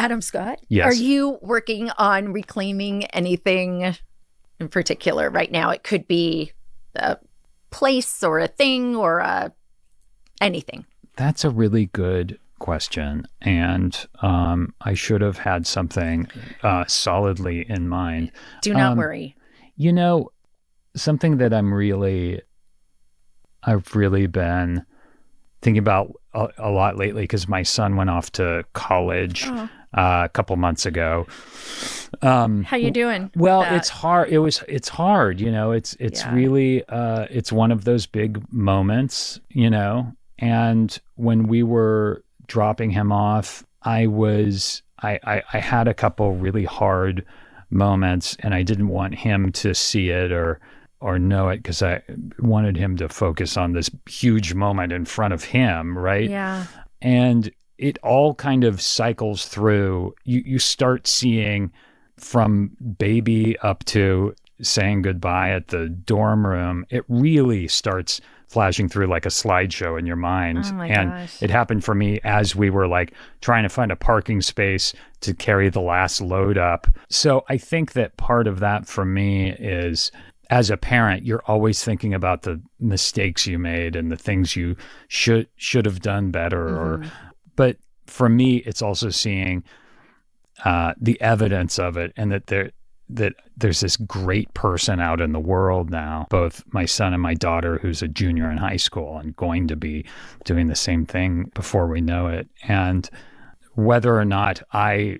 Adam Scott, Yes. are you working on reclaiming anything in particular right now? It could be a place or a thing or anything. That's a really good question. And I should have had something solidly in mind. Do not worry. You know, something that I've really been thinking about a lot lately, because my son went off to college a couple months ago. How you doing? Well, it's hard. It's hard, you know, it's really, it's one of those big moments, you know, and when we were dropping him off, I had a couple really hard moments, and I didn't want him to see it or know it, because I wanted him to focus on this huge moment in front of him, right? Yeah. And it all kind of cycles through. You start seeing from baby up to saying goodbye at the dorm room. It really starts flashing through like a slideshow in your mind. Oh my and gosh. It happened for me as we were like trying to find a parking space to carry the last load up. So I think that part of that for me is, as a parent, you're always thinking about the mistakes you made and the things you should have done better. But for me, it's also seeing the evidence of it, and that there's this great person out in the world now, both my son and my daughter, who's a junior in high school and going to be doing the same thing before we know it. And whether or not because,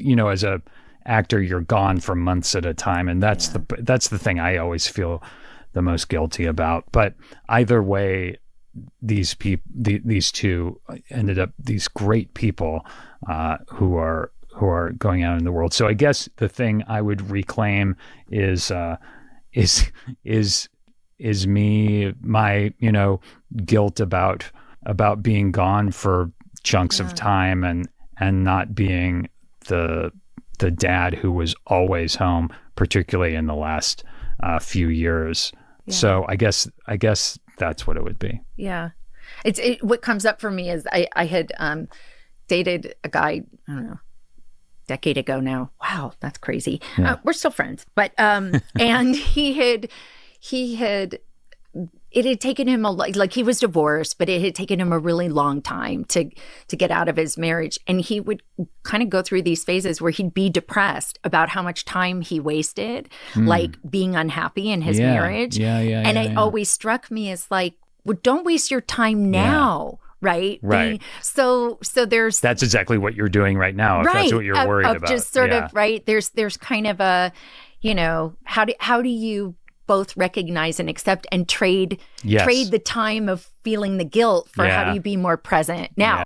you know, as a actor, you're gone for months at a time, and that's the thing I always feel the most guilty about. But either way, these two ended up these great people who are going out in the world. So I guess the thing I would reclaim is me, my, you know, guilt about being gone for chunks of time and not being the dad who was always home, particularly in the last few years. Yeah. So I guess that's what it would be. Yeah. What comes up for me is I had dated a guy, I don't know, decade ago now. Wow, that's crazy. Yeah. We're still friends, but and he had it had taken him like he was divorced, but it had taken him a really long time to get out of his marriage. And he would kind of go through these phases where he'd be depressed about how much time he wasted, like being unhappy in his marriage. And it always struck me as like, well, don't waste your time now. Right. So there's. That's exactly what you're doing right now. If that's what you're worried about. Just sort of, right. There's kind of a, you know, how do you both recognize and accept and trade the time of feeling the guilt for how do you be more present now?